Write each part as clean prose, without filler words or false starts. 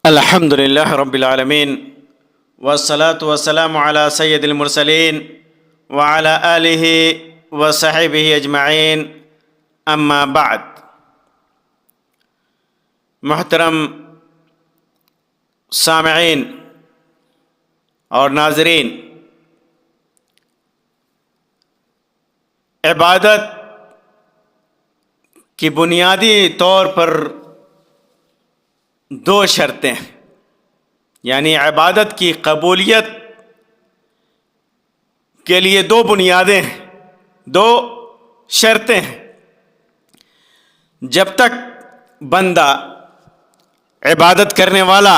الحمد لله رب العالمين والصلاة والسلام على سيد المرسلين وعلى آله وصحبه أجمعين أما بعد. محترم سامعین اور ناظرین، عبادت کی بنیادی طور پر دو شرطیں ہیں، یعنی عبادت کی قبولیت کے لیے دو بنیادیں ہیں، دو شرطیں ہیں. جب تک بندہ عبادت کرنے والا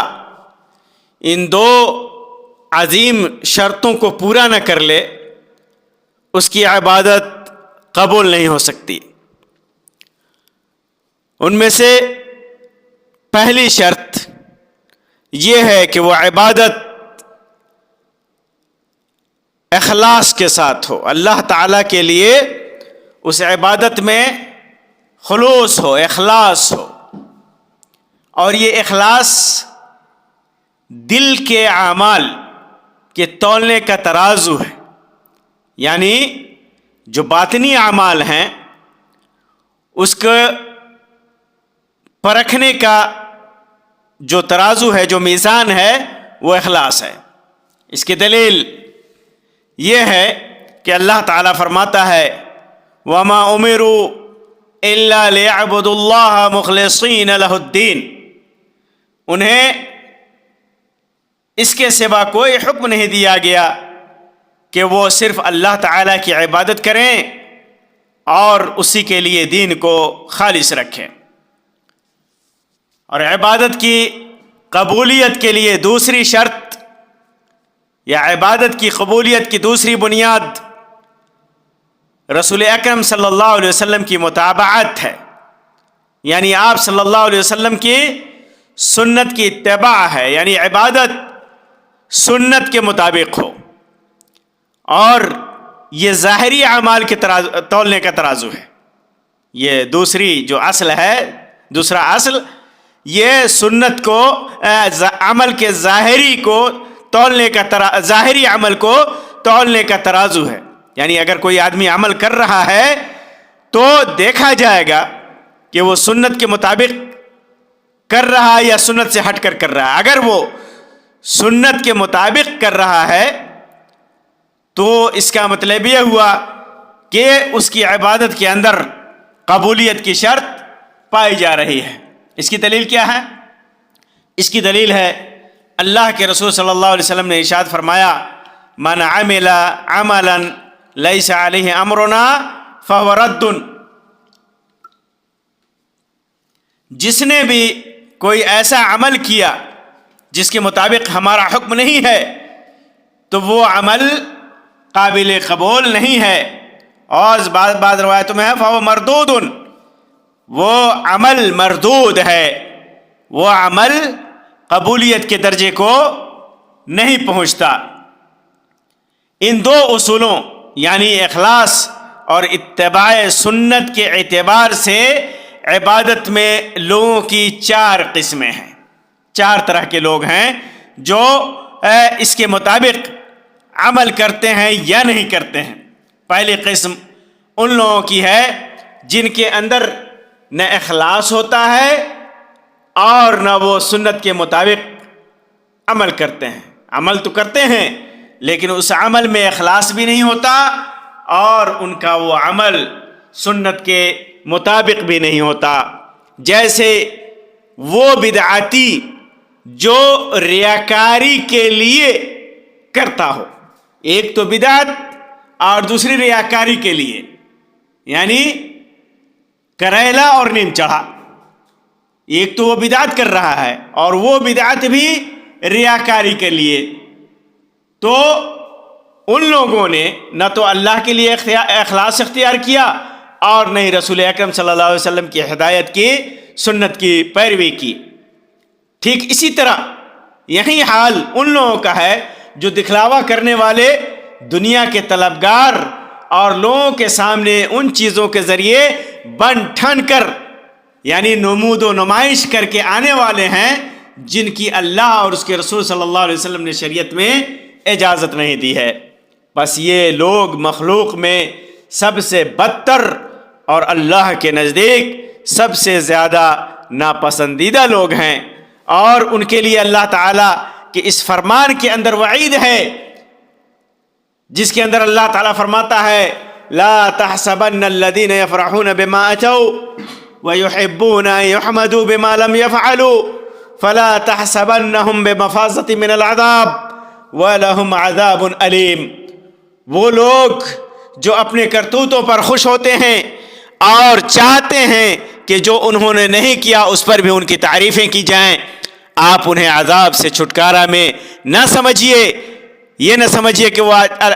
ان دو عظیم شرطوں کو پورا نہ کر لے، اس کی عبادت قبول نہیں ہو سکتی. ان میں سے پہلی شرط یہ ہے کہ وہ عبادت اخلاص کے ساتھ ہو، اللہ تعالیٰ کے لیے اس عبادت میں خلوص ہو، اخلاص ہو. اور یہ اخلاص دل کے اعمال کے تولنے کا ترازو ہے، یعنی جو باطنی اعمال ہیں اس کو پرکھنے کا جو ترازو ہے، جو میزان ہے، وہ اخلاص ہے. اس کی دلیل یہ ہے کہ اللہ تعالیٰ فرماتا ہے وَمَا أُمِرُوا إِلَّا لِيَعْبُدُوا اللَّهَ مُخْلِصِينَ لَهُ الدِّينَ. انہیں اس کے سوا کوئی حکم نہیں دیا گیا کہ وہ صرف اللہ تعالیٰ کی عبادت کریں اور اسی کے لیے دین کو خالص رکھیں. اور عبادت کی قبولیت کے لیے دوسری شرط یا عبادت کی قبولیت کی دوسری بنیاد رسول اکرم صلی اللہ علیہ وسلم کی متابعت ہے، یعنی آپ صلی اللہ علیہ وسلم کی سنت کی اتباع ہے، یعنی عبادت سنت کے مطابق ہو. اور یہ ظاہری اعمال کے تولنے کا ترازو ہے. یہ دوسری جو اصل ہے، دوسرا اصل یہ سنت کو عمل کے ظاہری کو تولنے کا ظاہری عمل کو تولنے کا ترازو ہے. یعنی اگر کوئی آدمی عمل کر رہا ہے تو دیکھا جائے گا کہ وہ سنت کے مطابق کر رہا ہے یا سنت سے ہٹ کر کر رہا ہے. اگر وہ سنت کے مطابق کر رہا ہے تو اس کا مطلب یہ ہوا کہ اس کی عبادت کے اندر قبولیت کی شرط پائی جا رہی ہے. اس کی دلیل کیا ہے؟ اس کی دلیل ہے اللہ کے رسول صلی اللہ علیہ وسلم نے ارشاد فرمایا من عمل عملا لیس علیہ امرنا فہو رد. جس نے بھی کوئی ایسا عمل کیا جس کے مطابق ہمارا حکم نہیں ہے تو وہ عمل قابل قبول نہیں ہے. اور بعض روایتوں میں ہے فہو مردود، وہ عمل مردود ہے، وہ عمل قبولیت کے درجے کو نہیں پہنچتا. ان دو اصولوں یعنی اخلاص اور اتباع سنت کے اعتبار سے عبادت میں لوگوں کی چار قسمیں ہیں، چار طرح کے لوگ ہیں جو اس کے مطابق عمل کرتے ہیں یا نہیں کرتے ہیں. پہلی قسم ان لوگوں کی ہے جن کے اندر نہ اخلاص ہوتا ہے اور نہ وہ سنت کے مطابق عمل کرتے ہیں. عمل تو کرتے ہیں لیکن اس عمل میں اخلاص بھی نہیں ہوتا اور ان کا وہ عمل سنت کے مطابق بھی نہیں ہوتا. جیسے وہ بدعتی جو ریاکاری کے لیے کرتا ہو، ایک تو بدعت اور دوسری ریاکاری کے لیے، یعنی کریلا اور نیم چڑھا. ایک تو وہ بدعت کر رہا ہے اور وہ بدعت بھی ریاکاری کے لیے. تو ان لوگوں نے نہ تو اللہ کے لیے اخلاص اختیار کیا اور نہ ہی رسول اکرم صلی اللہ علیہ وسلم کی ہدایت کی، سنت کی پیروی کی. ٹھیک اسی طرح یہی حال ان لوگوں کا ہے جو دکھلاوا کرنے والے، دنیا کے طلبگار اور لوگوں کے سامنے ان چیزوں کے ذریعے بن ٹھن کر یعنی نمود و نمائش کر کے آنے والے ہیں جن کی اللہ اور اس کے رسول صلی اللہ علیہ وسلم نے شریعت میں اجازت نہیں دی ہے۔ بس یہ لوگ مخلوق میں سب سے بدتر اور اللہ کے نزدیک سب سے زیادہ ناپسندیدہ لوگ ہیں، اور ان کے لیے اللہ تعالیٰ کے اس فرمان کے اندر وعید ہے، جس کے اندر اللہ تعالیٰ فرماتا ہے لا تحسبن الذين يفرحون بما اتوا ويحبون ان يحمدوا بما لم يفعلوا فلا تحسبنهم بمفازة من العذاب ولهم عذاب علیم۔ وہ لوگ جو اپنے کرتوتوں پر خوش ہوتے ہیں اور چاہتے ہیں کہ جو انہوں نے نہیں کیا اس پر بھی ان کی تعریفیں کی جائیں، آپ انہیں عذاب سے چھٹکارا میں نہ سمجھیے، یہ نہ سمجھیے کہ وہ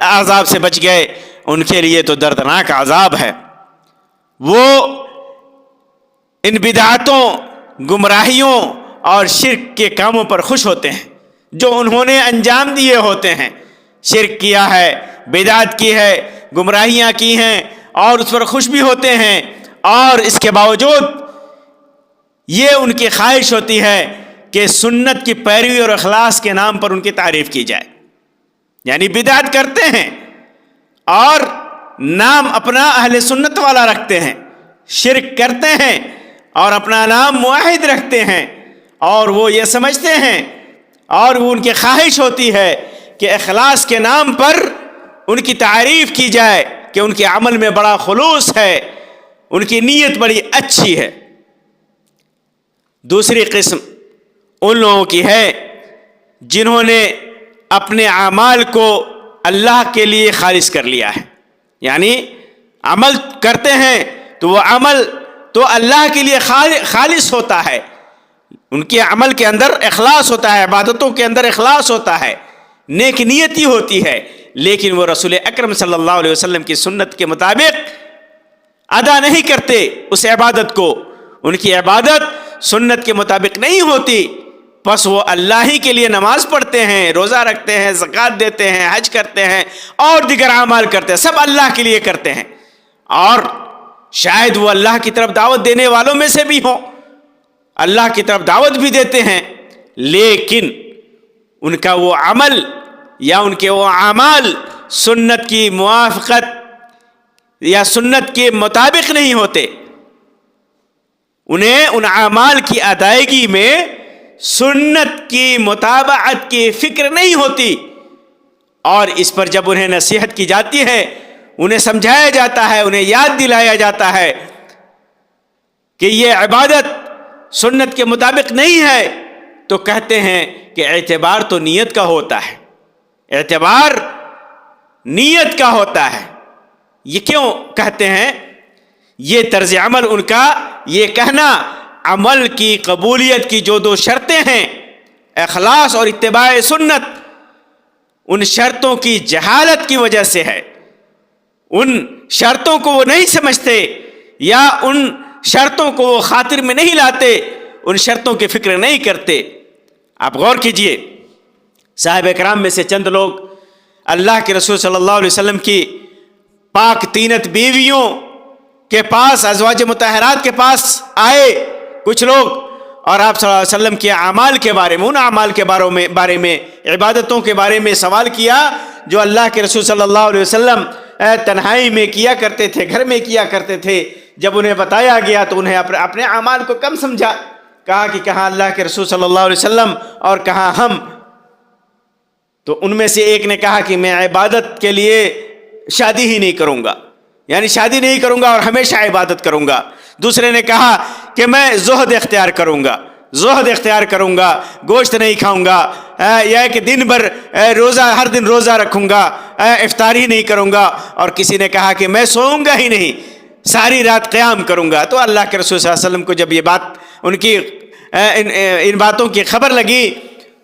عذاب سے بچ گئے، ان کے لیے تو دردناک عذاب ہے۔ وہ ان بدعتوں، گمراہیوں اور شرک کے کاموں پر خوش ہوتے ہیں جو انہوں نے انجام دیے ہوتے ہیں۔ شرک کیا ہے، بدعت کی ہے، گمراہیاں کی ہیں، اور اس پر خوش بھی ہوتے ہیں، اور اس کے باوجود یہ ان کی خواہش ہوتی ہے کہ سنت کی پیروی اور اخلاص کے نام پر ان کی تعریف کی جائے۔ یعنی بدعت کرتے ہیں اور نام اپنا اہل سنت والا رکھتے ہیں، شرک کرتے ہیں اور اپنا نام موحد رکھتے ہیں، اور وہ یہ سمجھتے ہیں اور وہ ان کی خواہش ہوتی ہے کہ اخلاص کے نام پر ان کی تعریف کی جائے کہ ان کے عمل میں بڑا خلوص ہے، ان کی نیت بڑی اچھی ہے۔ دوسری قسم ان لوگوں کی ہے جنہوں نے اپنے اعمال کو اللہ کے لیے خالص کر لیا ہے، یعنی عمل کرتے ہیں تو وہ عمل تو اللہ کے لیے خالص ہوتا ہے، ان کے عمل کے اندر اخلاص ہوتا ہے، عبادتوں کے اندر اخلاص ہوتا ہے، نیک نیتی ہوتی ہے، لیکن وہ رسول اکرم صلی اللہ علیہ وسلم کی سنت کے مطابق ادا نہیں کرتے اس عبادت کو، ان کی عبادت سنت کے مطابق نہیں ہوتی، بس وہ اللہ ہی کے لیے نماز پڑھتے ہیں، روزہ رکھتے ہیں، زکوٰۃ دیتے ہیں، حج کرتے ہیں اور دیگر اعمال کرتے ہیں، سب اللہ کے لیے کرتے ہیں، اور شاید وہ اللہ کی طرف دعوت دینے والوں میں سے بھی ہوں، اللہ کی طرف دعوت بھی دیتے ہیں، لیکن ان کا وہ عمل یا ان کے وہ اعمال سنت کی موافقت یا سنت کے مطابق نہیں ہوتے، انہیں ان اعمال کی ادائیگی میں سنت کی مطابقت کی فکر نہیں ہوتی، اور اس پر جب انہیں نصیحت کی جاتی ہے، انہیں سمجھایا جاتا ہے، انہیں یاد دلایا جاتا ہے کہ یہ عبادت سنت کے مطابق نہیں ہے، تو کہتے ہیں کہ اعتبار تو نیت کا ہوتا ہے، اعتبار نیت کا ہوتا ہے۔ یہ کیوں کہتے ہیں؟ یہ طرز عمل ان کا یہ کہنا عمل کی قبولیت کی جو دو شرطیں ہیں، اخلاص اور اتباع سنت، ان شرطوں کی جہالت کی وجہ سے ہے، ان شرطوں کو وہ نہیں سمجھتے یا ان شرطوں کو وہ خاطر میں نہیں لاتے، ان شرطوں کی فکر نہیں کرتے۔ آپ غور کیجئے، صحابہ کرام میں سے چند لوگ اللہ کے رسول صلی اللہ علیہ وسلم کی پاک تینت بیویوں کے پاس، ازواج مطہرات کے پاس آئے کچھ لوگ، اور آپ صلی اللہ علیہ وسلم کے اعمال کے بارے میں، ان اعمال کے بارے میں عبادتوں کے بارے میں سوال کیا جو اللہ کے رسول صلی اللہ علیہ وسلم تنہائی میں کیا کرتے تھے، گھر میں کیا کرتے تھے۔ جب انہیں بتایا گیا تو انہیں اپنے اعمال کو کم سمجھا، کہا کہ کہاں اللہ کے رسول صلی اللہ علیہ وسلم اور کہاں ہم۔ تو ان میں سے ایک نے کہا کہ میں عبادت کے لیے شادی ہی نہیں کروں گا، یعنی شادی نہیں کروں گا اور ہمیشہ عبادت کروں گا۔ دوسرے نے کہا کہ میں زہد اختیار کروں گا، زہد اختیار کروں گا، گوشت نہیں کھاؤں گا، یا کہ دن بھر روزہ، ہر دن روزہ رکھوں گا، افطاری نہیں کروں گا۔ اور کسی نے کہا کہ میں سوؤں گا ہی نہیں، ساری رات قیام کروں گا۔ تو اللہ کے رسول صلی اللہ علیہ وسلم کو جب یہ بات ان کی ان باتوں کی خبر لگی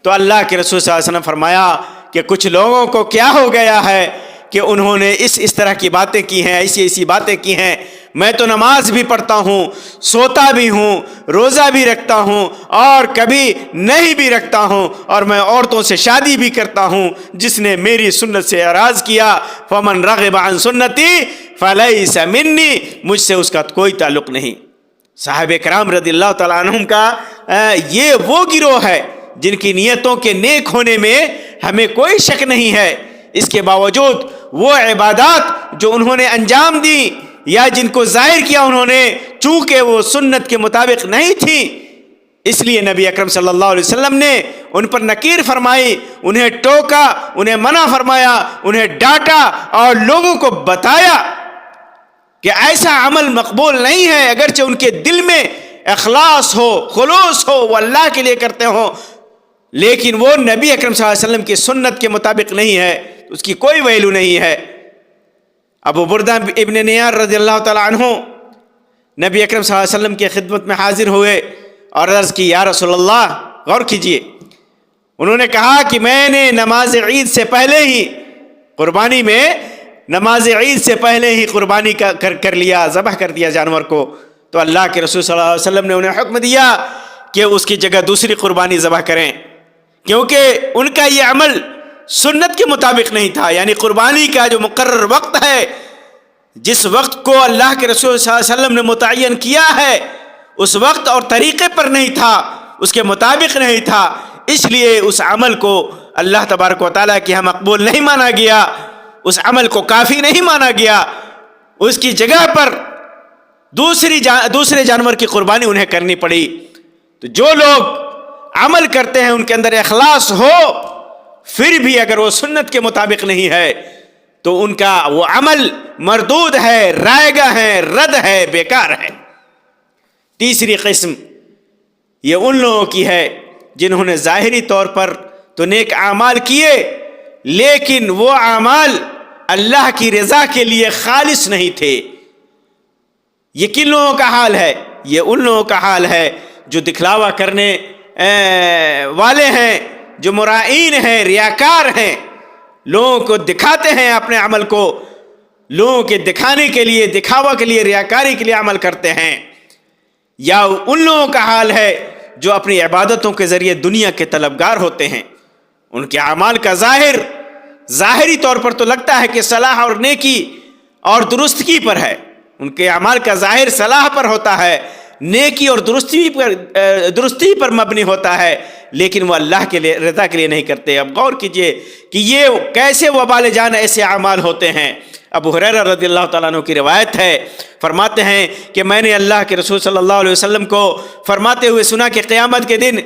تو اللہ کے رسول صلی اللہ علیہ وسلم فرمایا کہ کچھ لوگوں کو کیا ہو گیا ہے کہ انہوں نے اس طرح کی باتیں کی ہیں، ایسی باتیں کی ہیں۔ میں تو نماز بھی پڑھتا ہوں، سوتا بھی ہوں، روزہ بھی رکھتا ہوں اور کبھی نہیں بھی رکھتا ہوں، اور میں عورتوں سے شادی بھی کرتا ہوں۔ جس نے میری سنت سے اعراض کیا فمن رغب عن سنتی فلیس منی، مجھ سے اس کا کوئی تعلق نہیں۔ صحابہ کرام رضی اللہ تعالیٰ عنہم کا یہ وہ گروہ ہے جن کی نیتوں کے نیک ہونے میں ہمیں کوئی شک نہیں ہے. اس کے باوجود وہ عبادات جو انہوں نے انجام دی یا جن کو ظاہر کیا انہوں نے، چونکہ وہ سنت کے مطابق نہیں تھی، اس لیے نبی اکرم صلی اللہ علیہ وسلم نے ان پر نکیر فرمائی، انہیں ٹوکا، انہیں منع فرمایا، انہیں ڈانٹا اور لوگوں کو بتایا کہ ایسا عمل مقبول نہیں ہے. اگرچہ ان کے دل میں اخلاص ہو، خلوص ہو، وہ اللہ کے لیے کرتے ہوں، لیکن وہ نبی اکرم صلی اللہ علیہ وسلم کی سنت کے مطابق نہیں ہے، اس کی کوئی ویلو نہیں ہے. ابو بردہ ابن نیار رضی اللہ تعالیٰ عنہ نبی اکرم صلی اللہ علیہ وسلم کی خدمت میں حاضر ہوئے اور عرض کی، یا رسول اللہ، غور کیجئے، انہوں نے کہا کہ میں نے نماز عید سے پہلے ہی قربانی میں نماز عید سے پہلے ہی قربانی کر لیا، ذبح کر دیا جانور کو. تو اللہ کے رسول صلی اللہ علیہ وسلم نے انہیں حکم دیا کہ اس کی جگہ دوسری قربانی ذبح کریں، کیونکہ ان کا یہ عمل سنت کے مطابق نہیں تھا. یعنی قربانی کا جو مقرر وقت ہے، جس وقت کو اللہ کے رسول صلی اللہ علیہ وسلم نے متعین کیا ہے، اس وقت اور طریقے پر نہیں تھا، اس کے مطابق نہیں تھا. اس لیے اس عمل کو اللہ تبارک و تعالیٰ کے یہاں مقبول نہیں مانا گیا، اس عمل کو کافی نہیں مانا گیا. اس کی جگہ پر دوسرے جانور کی قربانی انہیں کرنی پڑی. تو جو لوگ عمل کرتے ہیں ان کے اندر اخلاص ہو، پھر بھی اگر وہ سنت کے مطابق نہیں ہے تو ان کا وہ عمل مردود ہے، رائگہ ہے، رد ہے، بیکار ہے. تیسری قسم یہ ان لوگوں کی ہے جنہوں نے ظاہری طور پر تو نیک اعمال کیے، لیکن وہ اعمال اللہ کی رضا کے لیے خالص نہیں تھے. یہ کن لوگوں کا حال ہے؟ یہ ان لوگوں کا حال ہے جو دکھلاوا کرنے والے ہیں، جو مرائین ہیں، ریاکار ہیں، لوگوں کو دکھاتے ہیں اپنے عمل کو، لوگوں کے دکھانے کے لیے، دکھاوا کے لیے، ریاکاری کے لیے عمل کرتے ہیں. یا ان لوگوں کا حال ہے جو اپنی عبادتوں کے ذریعے دنیا کے طلبگار ہوتے ہیں. ان کے اعمال کا ظاہری طور پر تو لگتا ہے کہ صلاح اور نیکی اور درستگی پر ہے، ان کے اعمال کا ظاہر صلاح پر ہوتا ہے، نیکی اور درستی پر مبنی ہوتا ہے، لیکن وہ اللہ کے لیے، رضا کے لیے نہیں کرتے. اب غور کیجئے کہ یہ کیسے وبال جان ایسے اعمال ہوتے ہیں. ابو ہریرہ رضی اللہ تعالیٰ عنہ کی روایت ہے، فرماتے ہیں کہ میں نے اللہ کے رسول صلی اللہ علیہ وسلم کو فرماتے ہوئے سنا کہ قیامت کے دن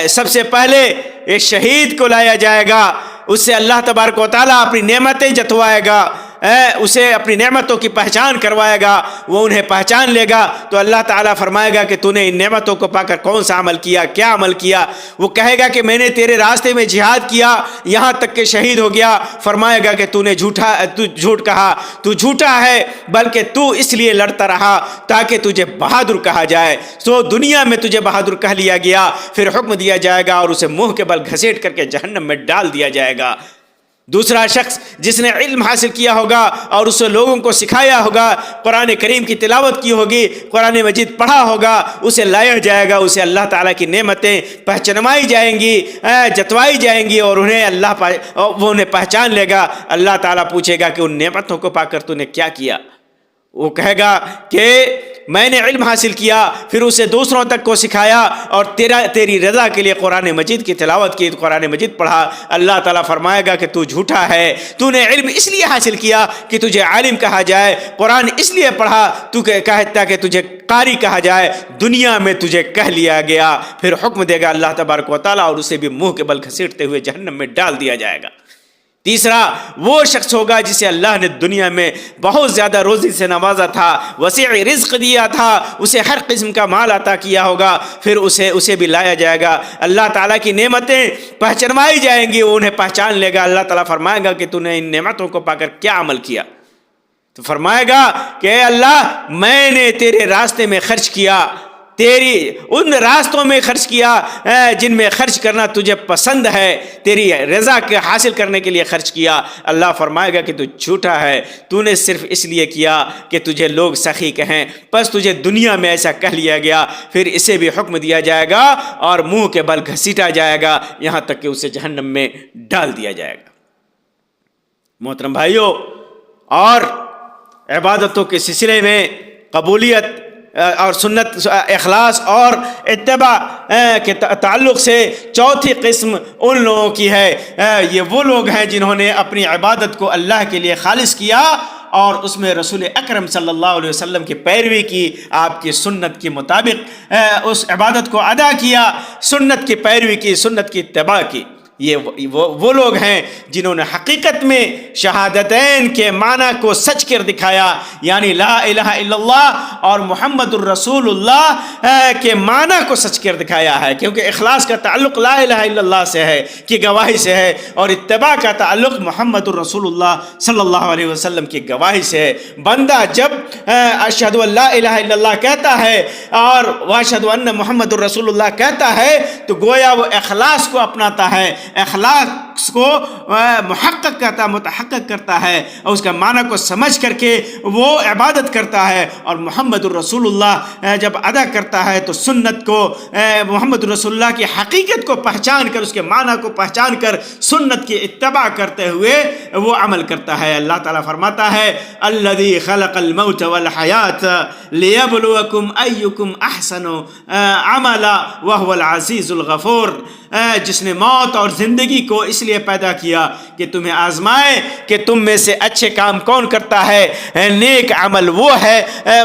سب سے پہلے ایک شہید کو لایا جائے گا، اس سے اللہ تبارک و تعالیٰ اپنی نعمتیں جتوائے گا، اسے اپنی نعمتوں کی پہچان کروائے گا، وہ انہیں پہچان لے گا تو اللہ تعالیٰ فرمائے گا کہ تو نے ان نعمتوں کو پا کر کون سا عمل کیا، کیا عمل کیا؟ وہ کہے گا کہ میں نے تیرے راستے میں جہاد کیا یہاں تک کہ شہید ہو گیا. فرمائے گا کہ تو جھوٹ کہا، تو جھوٹا ہے، بلکہ تو اس لیے لڑتا رہا تاکہ تجھے بہادر کہا جائے. سو دنیا میں تجھے بہادر کہہ لیا گیا، پھر حکم دیا جائے گا اور اسے منہ کے بل گھسیٹ کر کے جہنم میں ڈال دیا جائے گا. دوسرا شخص جس نے علم حاصل کیا ہوگا اور اسے لوگوں کو سکھایا ہوگا، قرآن کریم کی تلاوت کی ہوگی، قرآن مجید پڑھا ہوگا، اسے لایا جائے گا، اسے اللہ تعالیٰ کی نعمتیں پہچنوائی جائیں گی، جتوائی جائیں گی، اور وہ انہیں پہچان لے گا. اللہ تعالیٰ پوچھے گا کہ ان نعمتوں کو پا کر تو نے کیا کیا؟ وہ کہے گا کہ میں نے علم حاصل کیا، پھر اسے دوسروں تک کو سکھایا اور تیری رضا کے لیے قرآن مجید کی تلاوت کی، قرآن مجید پڑھا. اللہ تعالیٰ فرمائے گا کہ تو جھوٹا ہے، تو نے علم اس لیے حاصل کیا کہ تجھے عالم کہا جائے، قرآن اس لیے پڑھا تو کہتا کہ تجھے قاری کہا جائے، دنیا میں تجھے کہہ لیا گیا. پھر حکم دے گا اللہ تبارک و تعالیٰ اور اسے بھی منہ کے بل گھسیٹتے ہوئے جہنم میں ڈال دیا جائے گا. تیسرا وہ شخص ہوگا جسے اللہ نے دنیا میں بہت زیادہ روزی سے نوازا تھا، وسیع رزق دیا تھا، اسے ہر قسم کا مال عطا کیا ہوگا، پھر اسے بھی لایا جائے گا، اللہ تعالیٰ کی نعمتیں پہچنوائی جائیں گی، وہ انہیں پہچان لے گا. اللہ تعالیٰ فرمائے گا کہ تو نے ان نعمتوں کو پا کر کیا عمل کیا؟ تو فرمائے گا کہ اے اللہ، میں نے تیرے راستے میں خرچ کیا، تیری ان راستوں میں خرچ کیا جن میں خرچ کرنا تجھے پسند ہے، تیری رضا کے حاصل کرنے کے لیے خرچ کیا. اللہ فرمائے گا کہ تو جھوٹا ہے، تو نے صرف اس لیے کیا کہ تجھے لوگ سخی کہیں، بس تجھے دنیا میں ایسا کہہ لیا گیا. پھر اسے بھی حکم دیا جائے گا اور منہ کے بل گھسیٹا جائے گا یہاں تک کہ اسے جہنم میں ڈال دیا جائے گا. محترم بھائیوں، اور عبادتوں کے سلسلے میں قبولیت اور سنت اخلاص اور اتباع کے تعلق سے چوتھی قسم ان لوگوں کی ہے، یہ وہ لوگ ہیں جنہوں نے اپنی عبادت کو اللہ کے لیے خالص کیا اور اس میں رسول اکرم صلی اللہ علیہ وسلم کی پیروی کی، آپ کی سنت کے مطابق اس عبادت کو ادا کیا، سنت کی پیروی کی، سنت کی اتباع کی۔ یہ وہ لوگ ہیں جنہوں نے حقیقت میں شہادتین کے معنی کو سچ کر دکھایا، یعنی لا الہ الا اللہ اور محمد الرسول اللہ کے معنی کو سچ کر دکھایا ہے، کیونکہ اخلاص کا تعلق لا الہ الا اللہ سے ہے، کی گواہی سے ہے، اور اتباع کا تعلق محمد الرسول اللہ صلی اللہ علیہ وسلم کی گواہی سے ہے۔ بندہ جب اشہد ان لا الہ الا اللہ کہتا ہے اور واشہد ان محمد الرسول اللہ کہتا ہے تو گویا وہ اخلاص کو اپناتا ہے، اخلاص کو محقق کرتا، متحقق کرتا ہے، اور اس کا معنی کو سمجھ کر کے وہ عبادت کرتا ہے۔ اور محمد الرسول اللہ جب ادا کرتا ہے تو سنت کو، محمد الرسول اللہ کی حقیقت کو پہچان کر، اس کے معنی کو پہچان کر سنت کی اتباع کرتے ہوئے وہ عمل کرتا ہے۔ اللہ تعالیٰ فرماتا ہے الذی خلق الموت والحیات لیبلوکم ایکم احسن عملا وہو العزیز الغفور، جس نے موت اور زندگی کو اس لیے پیدا کیا کہ تمہیں آزمائے کہ تم میں سے اچھے کام کون کرتا ہے، نیک عمل وہ ہے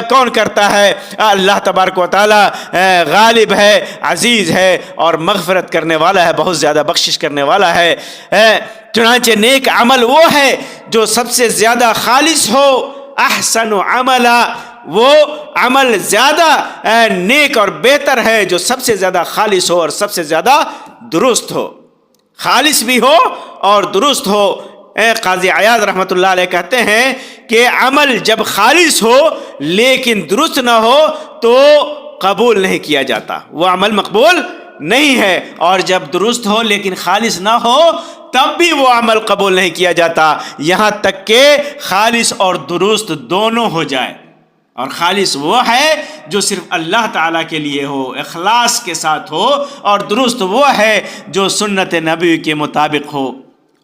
کون کرتا ہے۔ اللہ تبارک و تعالی غالب ہے، عزیز ہے اور مغفرت کرنے والا ہے، بہت زیادہ بخشش کرنے والا ہے۔ چنانچہ نیک عمل وہ ہے جو سب سے زیادہ خالص ہو، احسن عملا، وہ عمل زیادہ نیک اور بہتر ہے جو سب سے زیادہ خالص ہو اور سب سے زیادہ درست ہو، خالص بھی ہو اور درست ہو۔ قاضی عیاض رحمۃ اللہ علیہ کہتے ہیں کہ عمل جب خالص ہو لیکن درست نہ ہو تو قبول نہیں کیا جاتا، وہ عمل مقبول نہیں ہے، اور جب درست ہو لیکن خالص نہ ہو تب بھی وہ عمل قبول نہیں کیا جاتا، یہاں تک کہ خالص اور درست دونوں ہو جائے۔ اور خالص وہ ہے جو صرف اللہ تعالیٰ کے لیے ہو، اخلاص کے ساتھ ہو، اور درست وہ ہے جو سنت نبی کے مطابق ہو۔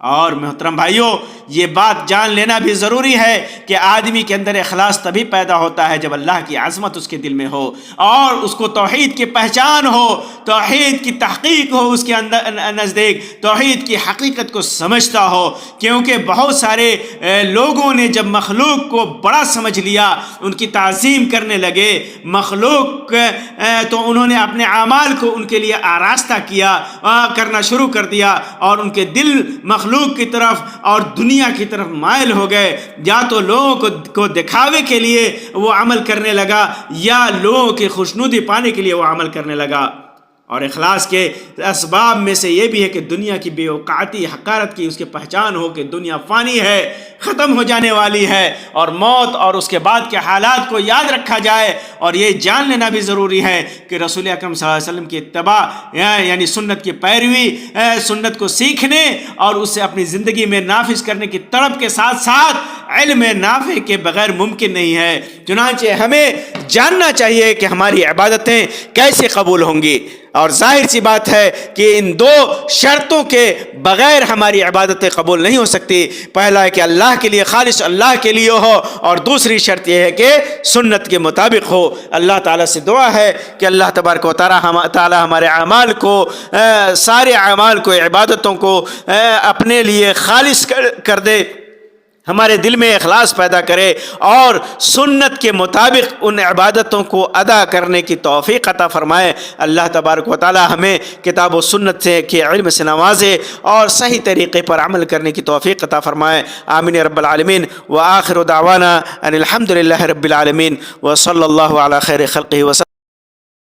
اور محترم بھائیوں، یہ بات جان لینا بھی ضروری ہے کہ آدمی کے اندر اخلاص تبھی پیدا ہوتا ہے جب اللہ کی عظمت اس کے دل میں ہو اور اس کو توحید کی پہچان ہو، توحید کی تحقیق ہو، اس کے اندر نزدیک توحید کی حقیقت کو سمجھتا ہو۔ کیونکہ بہت سارے لوگوں نے جب مخلوق کو بڑا سمجھ لیا، ان کی تعظیم کرنے لگے مخلوق، تو انہوں نے اپنے اعمال کو ان کے لیے آراستہ کرنا شروع کر دیا، اور ان کے دل مخلوق کی طرف اور دنیا کی طرف مائل ہو گئے، یا تو لوگوں کو دکھاوے کے لیے وہ عمل کرنے لگا یا لوگوں کی خوشنودی پانے کے لیے وہ عمل کرنے لگا۔ اور اخلاص کے اسباب میں سے یہ بھی ہے کہ دنیا کی بے اوقاتی، حقارت کی اس کی پہچان ہو کہ دنیا فانی ہے، ختم ہو جانے والی ہے، اور موت اور اس کے بعد کے حالات کو یاد رکھا جائے۔ اور یہ جان لینا بھی ضروری ہے کہ رسول اکرم صلی اللہ علیہ وسلم کی اتباع یعنی سنت کی پیروی، سنت کو سیکھنے اور اسے اپنی زندگی میں نافذ کرنے کی طلب کے ساتھ ساتھ علم نافع کے بغیر ممکن نہیں ہے۔ چنانچہ ہمیں جاننا چاہیے کہ ہماری عبادتیں کیسے قبول ہوں گی، اور ظاہر سی بات ہے کہ ان دو شرطوں کے بغیر ہماری عبادتیں قبول نہیں ہو سکتی۔ پہلا ہے کہ اللہ کے لیے، خالص اللہ کے لیے ہو، اور دوسری شرط یہ ہے کہ سنت کے مطابق ہو۔ اللہ تعالیٰ سے دعا ہے کہ اللہ تبارک و تعالی ہمارے اعمال کو، سارے اعمال کو، عبادتوں کو اپنے لیے خالص کر دے، ہمارے دل میں اخلاص پیدا کرے اور سنت کے مطابق ان عبادتوں کو ادا کرنے کی توفیق عطا فرمائے۔ اللہ تبارک و تعالی ہمیں کتاب و سنت سے کے علم سے نوازے اور صحیح طریقے پر عمل کرنے کی توفیق عطا فرمائے۔ آمین رب العالمین۔ وآخر دعوانا ان الحمد للہ رب العالمین، وصلی اللہ علی خیر خلقہ وسلم۔